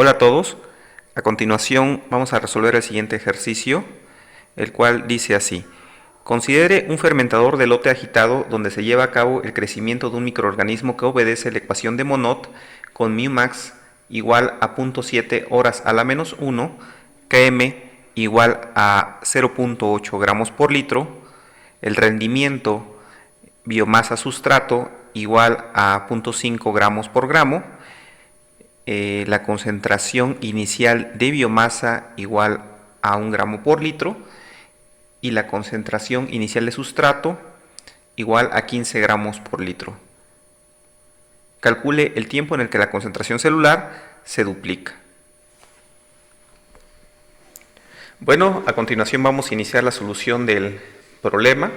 Hola a todos, a continuación vamos a resolver el siguiente ejercicio, el cual dice así: considere un fermentador de lote agitado donde se lleva a cabo el crecimiento de un microorganismo que obedece la ecuación de Monod con μmax igual a 0.7 horas a la menos 1, km igual a 0.8 gramos por litro, el rendimiento biomasa sustrato igual a 0.5 gramos por gramo, la concentración inicial de biomasa igual a 1 gramo por litro y la concentración inicial de sustrato igual a 15 gramos por litro. Calcule el tiempo en el que la concentración celular se duplica. Bueno, a continuación vamos a iniciar la solución del problema.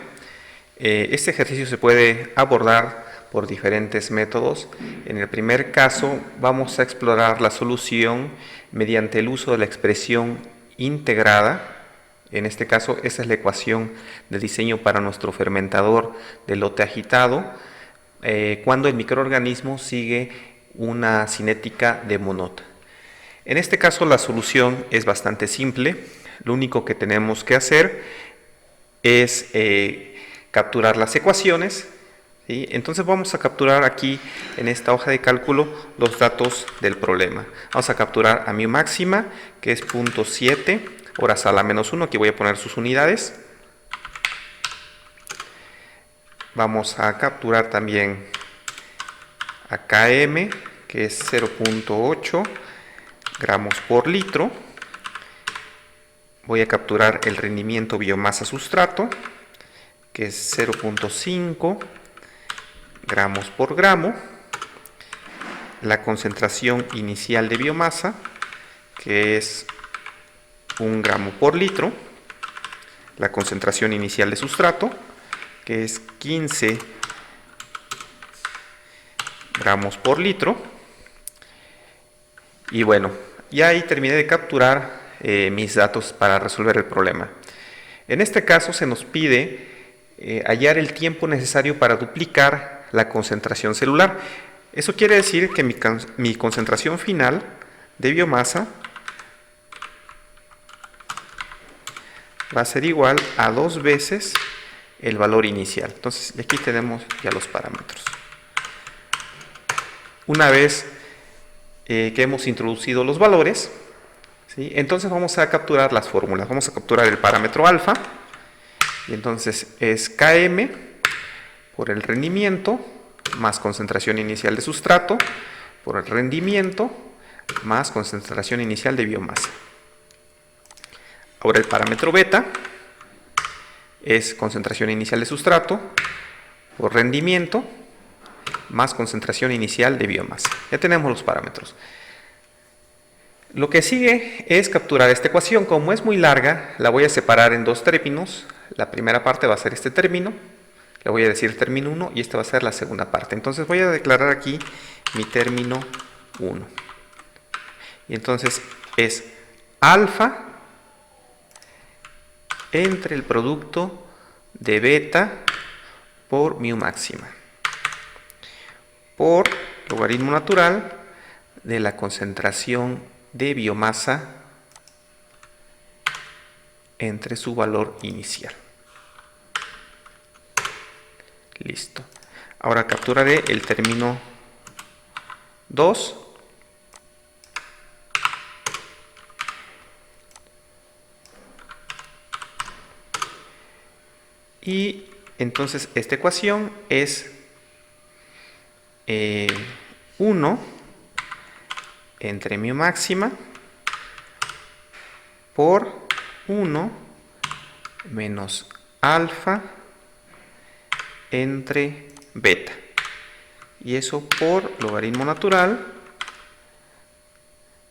Este ejercicio se puede abordar por diferentes métodos. En el primer caso vamos a explorar la solución mediante el uso de la expresión integrada. En este caso, esa es la ecuación de diseño para nuestro fermentador de lote agitado, cuando el microorganismo sigue una cinética de Monod. En este caso la solución es bastante simple. Lo único que tenemos que hacer es capturar las ecuaciones, ¿sí? Entonces vamos a capturar aquí en esta hoja de cálculo los datos del problema. Vamos a capturar a mi máxima, que es 0.7 horas a la menos 1. Aquí voy a poner sus unidades. Vamos a capturar también a km, que es 0.8 gramos por litro. Voy a capturar el rendimiento biomasa sustrato, que es 0.5 gramos por gramo. La concentración inicial de biomasa, que es 1 gramo por litro. La concentración inicial de sustrato, que es 15 gramos por litro. Y bueno, ya ahí terminé de capturar mis datos para resolver el problema. En este caso se nos pide hallar el tiempo necesario para duplicar la concentración celular. Eso quiere decir que mi concentración final de biomasa va a ser igual a 2 veces el valor inicial. Entonces aquí tenemos ya los parámetros. Una vez que hemos introducido los valores, ¿sí? Entonces vamos a capturar las fórmulas. Vamos a capturar el parámetro alfa, y entonces es km por el rendimiento más concentración inicial de sustrato por el rendimiento más concentración inicial de biomasa. Ahora el parámetro beta es concentración inicial de sustrato por rendimiento más concentración inicial de biomasa. Ya tenemos los parámetros. Lo que sigue es capturar esta ecuación. Como es muy larga, la voy a separar en dos términos. La primera parte va a ser este término, le voy a decir término 1, y esta va a ser la segunda parte. Entonces voy a declarar aquí mi término 1. Y entonces es alfa entre el producto de beta por mu máxima por logaritmo natural de la concentración de biomasa entre su valor inicial. Listo. Ahora capturaré el término 2. Y entonces esta ecuación es 1 entre mu máxima por 1 menos alfa entre beta, y eso por logaritmo natural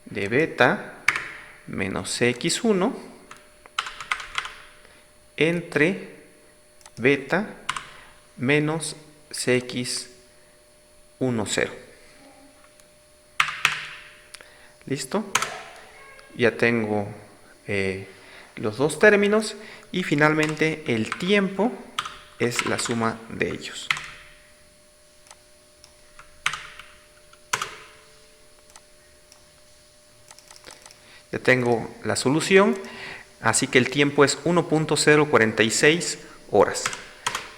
de beta menos x1 entre beta menos cx10. ¿Listo? Ya tengo los dos términos, y finalmente el tiempo es la suma de ellos. Ya tengo la solución, así que el tiempo es 1.046 horas.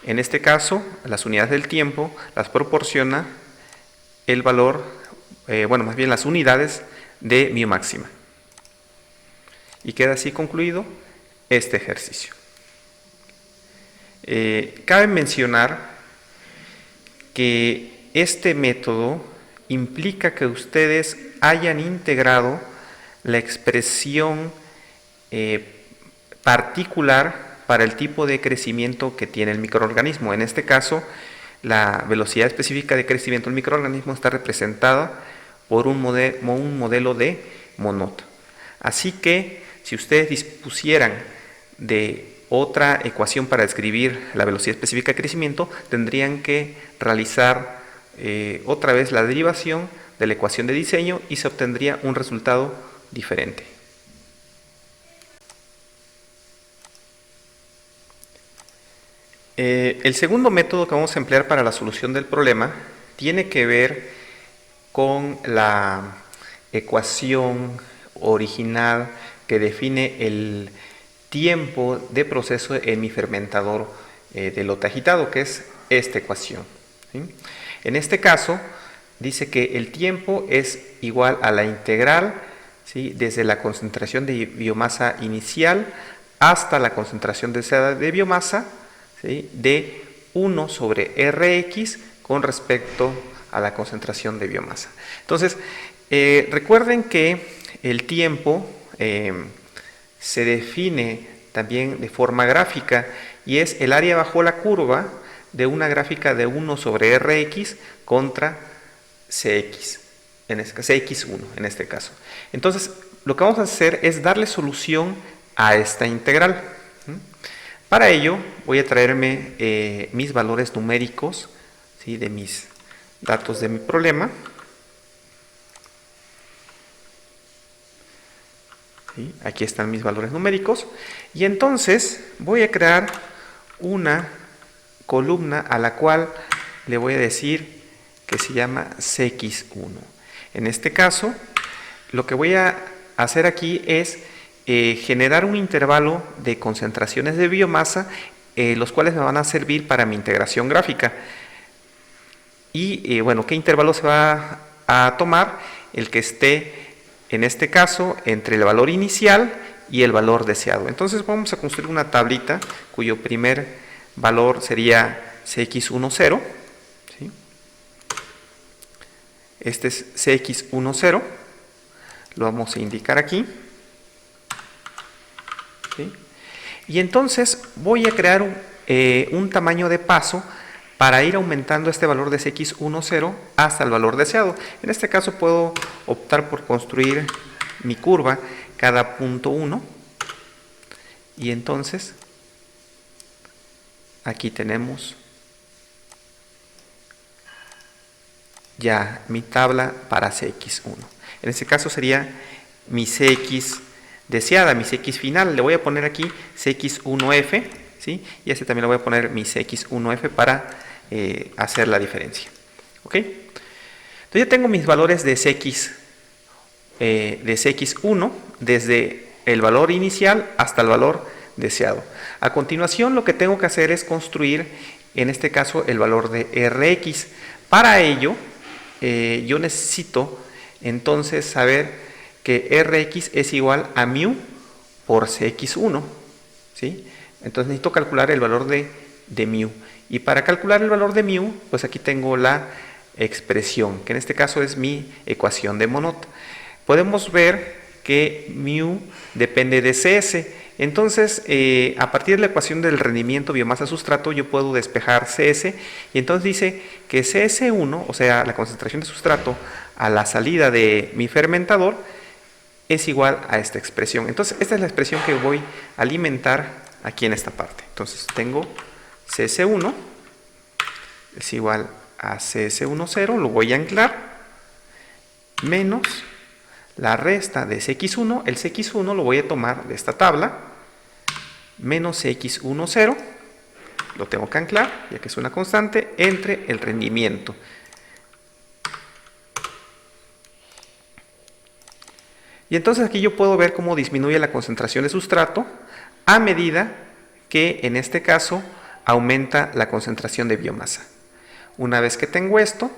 En este caso, las unidades del tiempo las proporciona el valor, más bien las unidades de mu máxima. Y queda así concluido este ejercicio. Cabe mencionar que este método implica que ustedes hayan integrado la expresión particular para el tipo de crecimiento que tiene el microorganismo. En este caso, la velocidad específica de crecimiento del microorganismo está representada por un modelo de Monod. Así que, si ustedes dispusieran de otra ecuación para describir la velocidad específica de crecimiento, tendrían que realizar otra vez la derivación de la ecuación de diseño y se obtendría un resultado diferente. El segundo método que vamos a emplear para la solución del problema tiene que ver con la ecuación original que define el tiempo de proceso en mi fermentador de lote agitado, que es esta ecuación, ¿sí? En este caso dice que el tiempo es igual a la integral, ¿sí?, desde la concentración de biomasa inicial hasta la concentración deseada de biomasa, ¿sí?, de 1 sobre Rx con respecto a la concentración de biomasa. Entonces, recuerden que el tiempo se define también de forma gráfica y es el área bajo la curva de una gráfica de 1 sobre Rx contra Cx, Cx1 en este caso. Entonces, lo que vamos a hacer es darle solución a esta integral. Para ello, voy a traerme mis valores numéricos, ¿sí?, de mis datos de mi problema. ¿Sí? Aquí están mis valores numéricos. Y entonces voy a crear una columna a la cual le voy a decir que se llama Cx1. En este caso, lo que voy a hacer aquí es generar un intervalo de concentraciones de biomasa, los cuales me van a servir para mi integración gráfica. Y ¿qué intervalo se va a tomar? El que esté, en este caso, entre el valor inicial y el valor deseado. Entonces vamos a construir una tablita cuyo primer valor sería Cx10. ¿Sí? Este es Cx10. Lo vamos a indicar aquí. ¿Sí? Y entonces voy a crear un tamaño de paso para ir aumentando este valor de Cx10 hasta el valor deseado. En este caso puedo optar por construir mi curva cada punto 1. Y entonces aquí tenemos ya mi tabla para Cx1. En este caso sería mi Cx deseada, mi Cx final. Le voy a poner aquí Cx1f, ¿sí? Y este también le voy a poner mi Cx1f para hacer la diferencia. ¿Ok? Entonces ya tengo mis valores de Cx1 desde el valor inicial hasta el valor deseado. A continuación, lo que tengo que hacer es construir, en este caso, el valor de Rx. Para ello, yo necesito entonces saber que Rx es igual a mu por Cx1, ¿sí? Entonces necesito calcular el valor de mu. Y para calcular el valor de mu, pues aquí tengo la expresión, que en este caso es mi ecuación de Monod. Podemos ver que mu depende de Cs. Entonces, a partir de la ecuación del rendimiento biomasa-sustrato, yo puedo despejar Cs. Y entonces dice que Cs1, o sea, la concentración de sustrato a la salida de mi fermentador, es igual a esta expresión. Entonces, esta es la expresión que voy a alimentar aquí en esta parte. Entonces, tengo Cs1 es igual a Cs10, lo voy a anclar, menos la resta de Cx1, el Cx1 lo voy a tomar de esta tabla, menos Cx10, lo tengo que anclar, ya que es una constante, entre el rendimiento. Y entonces aquí yo puedo ver cómo disminuye la concentración de sustrato a medida que en este caso aumenta la concentración de biomasa. Una vez que tengo esto,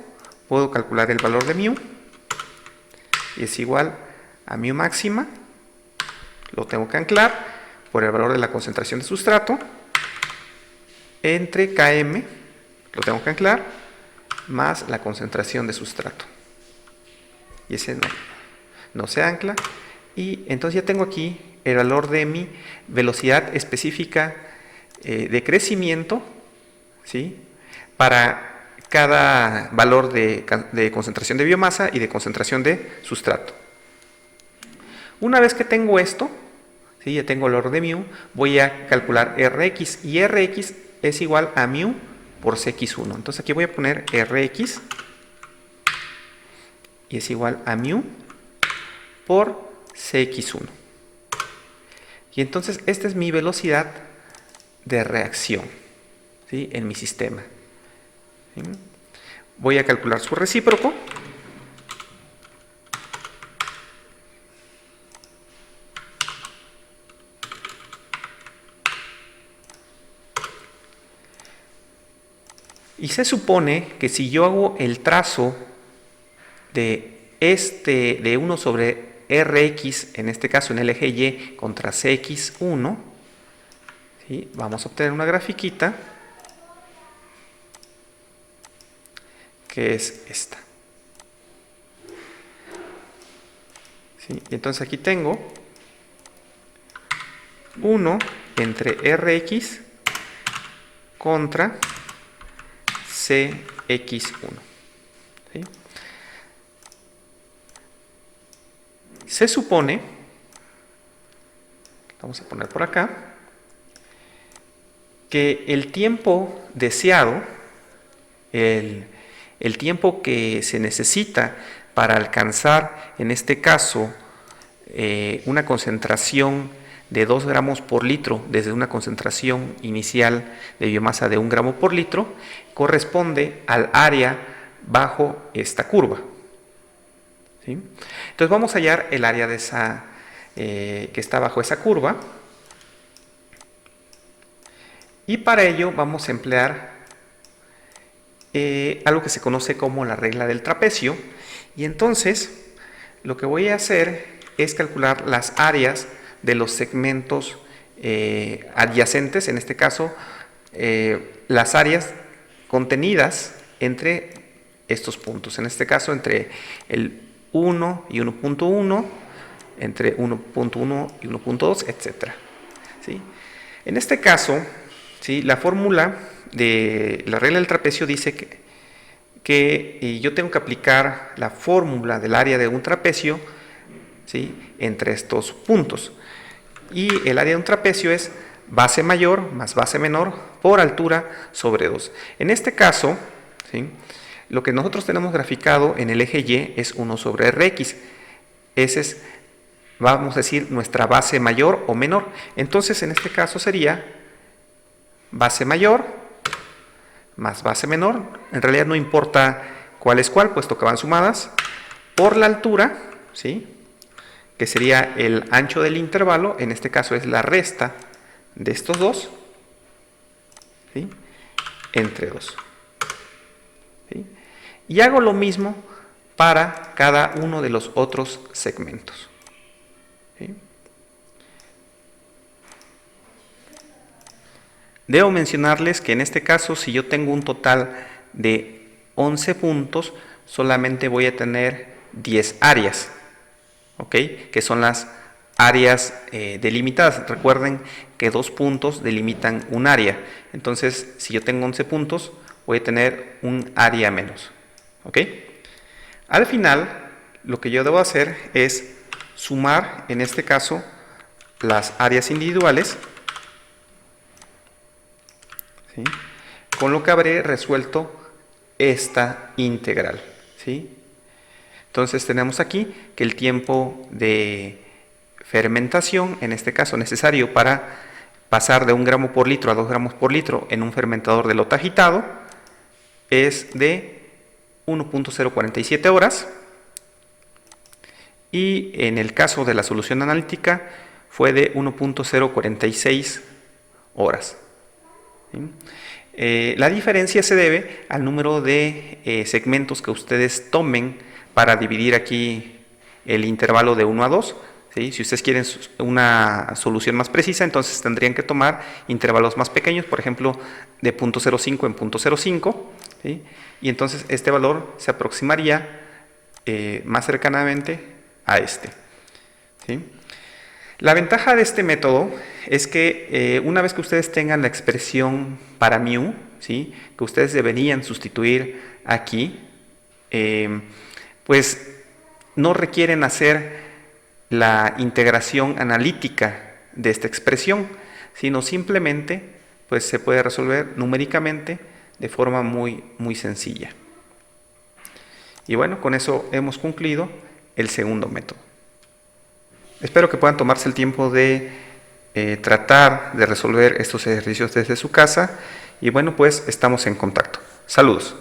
puedo calcular el valor de mu, y es igual a mu máxima, lo tengo que anclar por el valor de la concentración de sustrato, entre Km, lo tengo que anclar, más la concentración de sustrato. Y ese no se ancla, y entonces ya tengo aquí el valor de mi velocidad específica de crecimiento, ¿sí?, para cada valor de concentración de biomasa y de concentración de sustrato. Una vez que tengo esto, ¿sí?, ya tengo el valor de mu, voy a calcular Rx, y Rx es igual a mu por Cx1. Entonces aquí voy a poner Rx, y es igual a mu por Cx1. Y entonces esta es mi velocidad de reacción, ¿sí?, en mi sistema. ¿Sí? Voy a calcular su recíproco. Y se supone que si yo hago el trazo de 1 sobre Rx, en este caso en el eje Y, contra Cx1, ¿sí?, vamos a obtener una grafiquita que es esta. ¿Sí? Y entonces aquí tengo 1 entre Rx contra Cx1. ¿Sí? Se supone, vamos a poner por acá, que el tiempo deseado, el tiempo que se necesita para alcanzar, en este caso, una concentración de 2 gramos por litro desde una concentración inicial de biomasa de 1 gramo por litro, corresponde al área bajo esta curva. ¿Sí? Entonces vamos a hallar el área de esa, que está bajo esa curva, y para ello vamos a emplear algo que se conoce como la regla del trapecio. Y entonces lo que voy a hacer es calcular las áreas de los segmentos adyacentes, en este caso las áreas contenidas entre estos puntos, en este caso entre el 1 y 1.1, entre 1.1 y 1.2, etc. ¿Sí? En este caso, ¿sí?, la fórmula de la regla del trapecio dice que yo tengo que aplicar la fórmula del área de un trapecio, ¿sí?, entre estos puntos. Y el área de un trapecio es base mayor más base menor por altura sobre 2. En este caso, ¿sí?, lo que nosotros tenemos graficado en el eje Y es 1 sobre Rx. Ese es, vamos a decir, nuestra base mayor o menor. Entonces, en este caso sería base mayor más base menor. En realidad no importa cuál es cuál, puesto que van sumadas, por la altura, ¿sí?, que sería el ancho del intervalo. En este caso es la resta de estos dos, ¿sí?, entre 2. ¿Sí? Y hago lo mismo para cada uno de los otros segmentos. ¿Sí? Debo mencionarles que en este caso, si yo tengo un total de 11 puntos, solamente voy a tener 10 áreas, ¿ok?, que son las áreas delimitadas. Recuerden que 2 puntos delimitan un área. Entonces, si yo tengo 11 puntos, voy a tener un área menos. ¿Ok? Al final, lo que yo debo hacer es sumar, en este caso, las áreas individuales, ¿sí?, con lo que habré resuelto esta integral. ¿Sí? Entonces tenemos aquí que el tiempo de fermentación, en este caso necesario para pasar de 1 gramo por litro a 2 gramos por litro en un fermentador de lote agitado, es de 1.047 horas, y en el caso de la solución analítica fue de 1.046 horas. ¿Sí? La diferencia se debe al número de segmentos que ustedes tomen para dividir aquí el intervalo de 1 a 2. ¿Sí? Si ustedes quieren una solución más precisa, entonces tendrían que tomar intervalos más pequeños, por ejemplo, de 0.05 en 0.05, ¿sí? Y entonces este valor se aproximaría más cercanamente a este. ¿Sí? La ventaja de este método es que una vez que ustedes tengan la expresión para μ, ¿sí? Que ustedes deberían sustituir aquí, pues no requieren hacer la integración analítica de esta expresión, sino simplemente pues se puede resolver numéricamente de forma muy sencilla. Y bueno, con eso hemos concluido el segundo método. Espero que puedan tomarse el tiempo de tratar de resolver estos ejercicios desde su casa y bueno, pues estamos en contacto. Saludos.